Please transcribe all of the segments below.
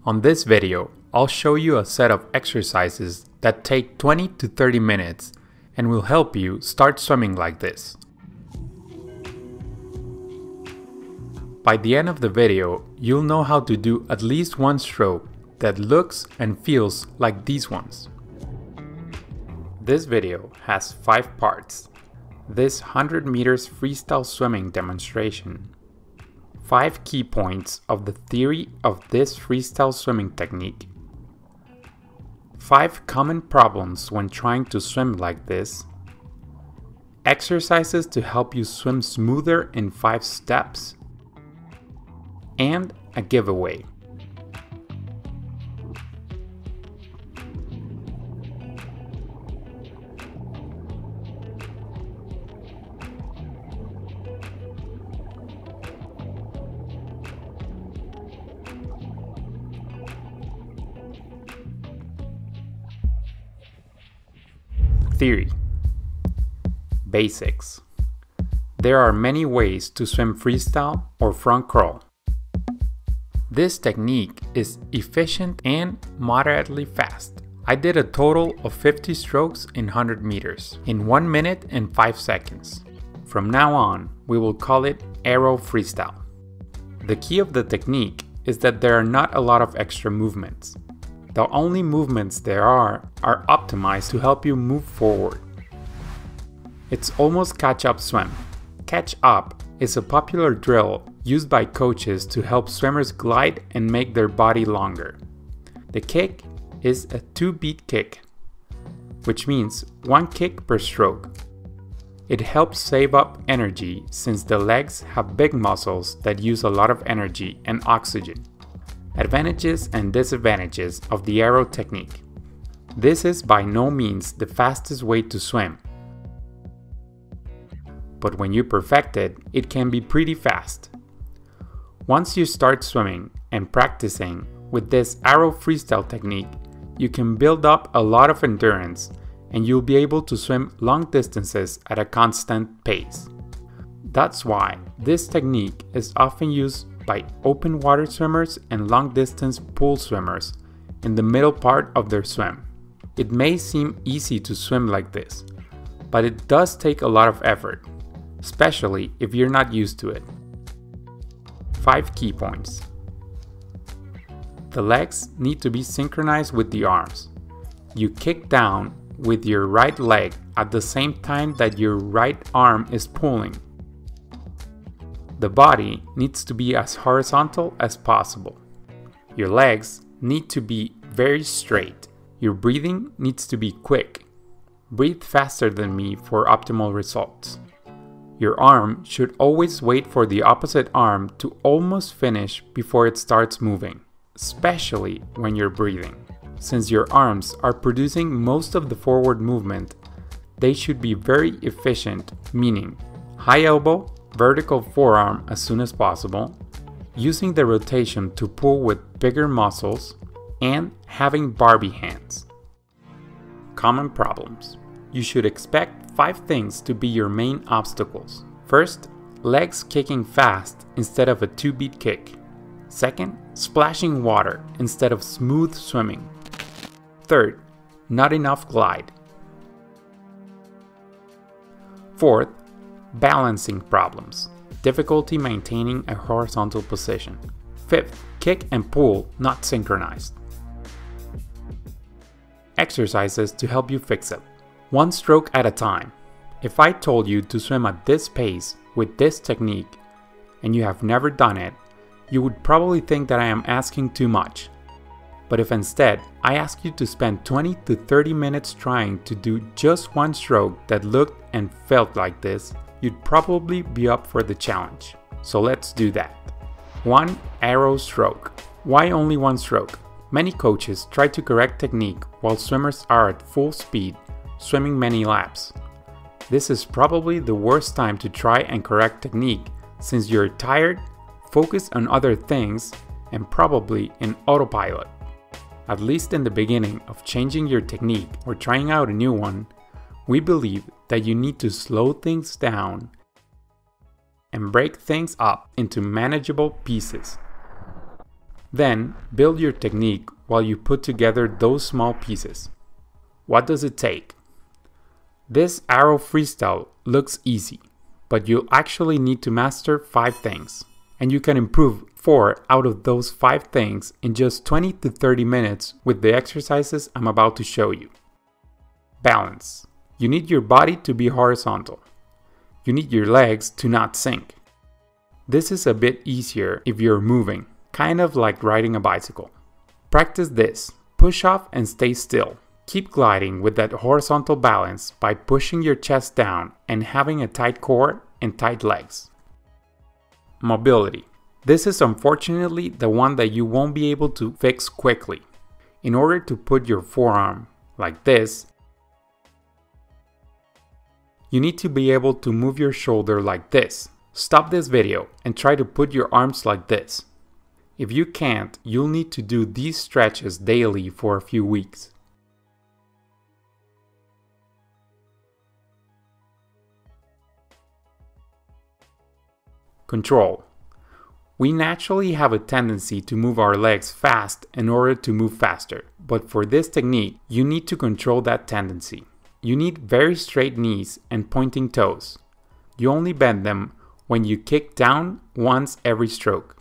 On this video, I'll show you a set of exercises that take 20 to 30 minutes and will help you start swimming like this. By the end of the video, you'll know how to do at least one stroke that looks and feels like these ones. This video has 5 parts. This 100 meters freestyle swimming demonstration, 5 key points of the theory of this freestyle swimming technique, 5 common problems when trying to swim like this, exercises to help you swim smoother in 5 steps, and a giveaway. Theory. Basics. There are many ways to swim freestyle or front crawl. This technique is efficient and moderately fast. I did a total of 50 strokes in 100 meters in 1 minute and 5 seconds. From now on, we will call it aero freestyle. The key of the technique is that there are not a lot of extra movements. The only movements there are optimized to help you move forward. It's almost catch-up swim. Catch-up is a popular drill used by coaches to help swimmers glide and make their body longer. The kick is a 2-beat kick, which means 1 kick per stroke. It helps save up energy since the legs have big muscles that use a lot of energy and oxygen. Advantages and disadvantages of the aero technique. This is by no means the fastest way to swim, but when you perfect it, it can be pretty fast. Once you start swimming and practicing with this aero freestyle technique, you can build up a lot of endurance and you'll be able to swim long distances at a constant pace. That's why this technique is often used by open water swimmers and long distance pool swimmers in the middle part of their swim. It may seem easy to swim like this, but it does take a lot of effort, especially if you're not used to it. 5 key points. The legs need to be synchronized with the arms. You kick down with your right leg at the same time that your right arm is pulling. The body needs to be as horizontal as possible. Your legs need to be very straight. Your breathing needs to be quick. Breathe faster than me for optimal results. Your arm should always wait for the opposite arm to almost finish before it starts moving, especially when you're breathing. Since your arms are producing most of the forward movement, they should be very efficient, meaning high elbow, vertical forearm as soon as possible, using the rotation to pull with bigger muscles, and having Barbie hands. Common problems. You should expect 5 things to be your main obstacles. First, legs kicking fast instead of a 2-beat kick. Second, splashing water instead of smooth swimming. Third, not enough glide. Fourth, balancing problems, difficulty maintaining a horizontal position. Fifth, kick and pull not synchronized. Exercises to help you fix it. 1 stroke at a time. If I told you to swim at this pace with this technique and you have never done it, you would probably think that I am asking too much. But if instead I ask you to spend 20 to 30 minutes trying to do just 1 stroke that looked and felt like this, you'd probably be up for the challenge. So let's do that. 1 aero stroke. Why only 1 stroke? Many coaches try to correct technique while swimmers are at full speed, swimming many laps. This is probably the worst time to try and correct technique since you're tired, focused on other things, and probably in autopilot. At least in the beginning of changing your technique or trying out a new one, we believe that you need to slow things down and break things up into manageable pieces. Then build your technique while you put together those small pieces. What does it take? This arrow freestyle looks easy, but you'll actually need to master 5 things. And you can improve 4 out of those 5 things in just 20 to 30 minutes with the exercises I'm about to show you. Balance. You need your body to be horizontal. You need your legs to not sink. This is a bit easier if you're moving, kind of like riding a bicycle. Practice this. Push off and stay still. Keep gliding with that horizontal balance by pushing your chest down and having a tight core and tight legs. Mobility. This is unfortunately the one that you won't be able to fix quickly. In order to put your forearm like this, you need to be able to move your shoulder like this. Stop this video and try to put your arms like this. If you can't, you'll need to do these stretches daily for a few weeks. Control. We naturally have a tendency to move our legs fast in order to move faster, but for this technique, you need to control that tendency. You need very straight knees and pointing toes. You only bend them when you kick down once every stroke,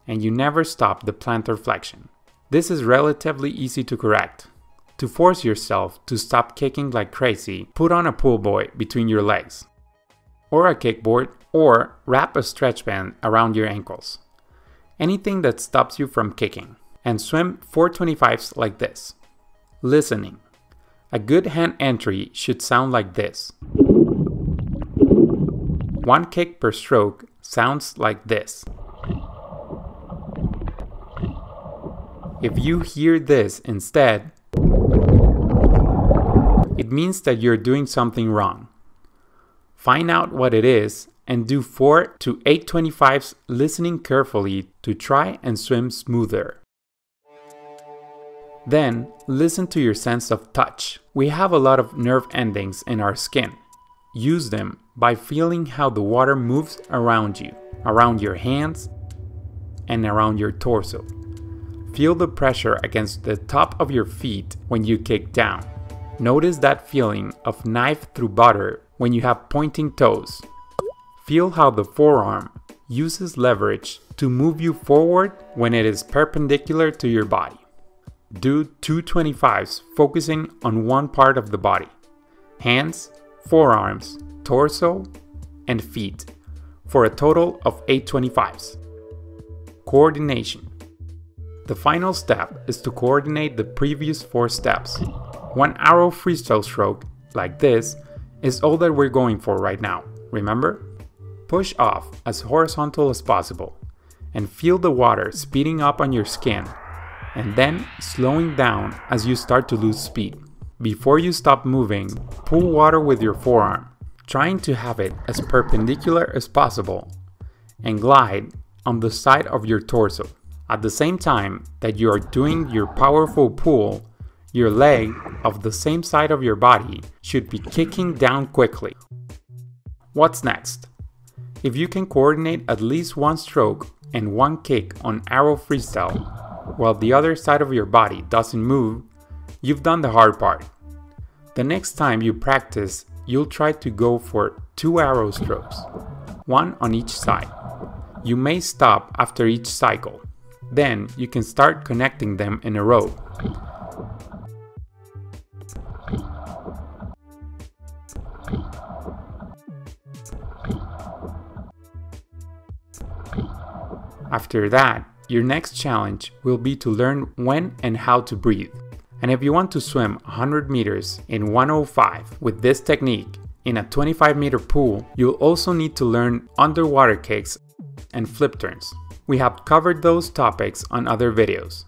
and you never stop the plantar flexion. This is relatively easy to correct. To force yourself to stop kicking like crazy, put on a pull buoy between your legs, or a kickboard, or wrap a stretch band around your ankles. Anything that stops you from kicking. And swim 425s like this. Listening. A good hand entry should sound like this. 1 kick per stroke sounds like this. If you hear this instead, it means that you're doing something wrong. Find out what it is and do 4 to 825s listening carefully to try and swim smoother. Then, listen to your sense of touch. We have a lot of nerve endings in our skin. Use them by feeling how the water moves around you, around your hands, and around your torso. Feel the pressure against the top of your feet when you kick down. Notice that feeling of knife through butter when you have pointing toes. Feel how the forearm uses leverage to move you forward when it is perpendicular to your body. Do 225s focusing on one part of the body. Hands, forearms, torso, and feet for a total of 825s. Coordination. The final step is to coordinate the previous 4 steps. 1 arrow freestyle stroke, like this, is all that we're going for right now, remember? Push off as horizontal as possible and feel the water speeding up on your skin and then slowing down as you start to lose speed. Before you stop moving, pull water with your forearm, trying to have it as perpendicular as possible and glide on the side of your torso. At the same time that you are doing your powerful pull, your leg of the same side of your body should be kicking down quickly. What's next? If you can coordinate at least 1 stroke and 1 kick on arrow freestyle, while the other side of your body doesn't move, you've done the hard part. The next time you practice, you'll try to go for 2 arrow strokes, 1 on each side. You may stop after each cycle. Then you can start connecting them in a row. After that, your next challenge will be to learn when and how to breathe. And if you want to swim 100 meters in 105 with this technique in a 25-meter pool, you'll also need to learn underwater kicks and flip turns. We have covered those topics on other videos.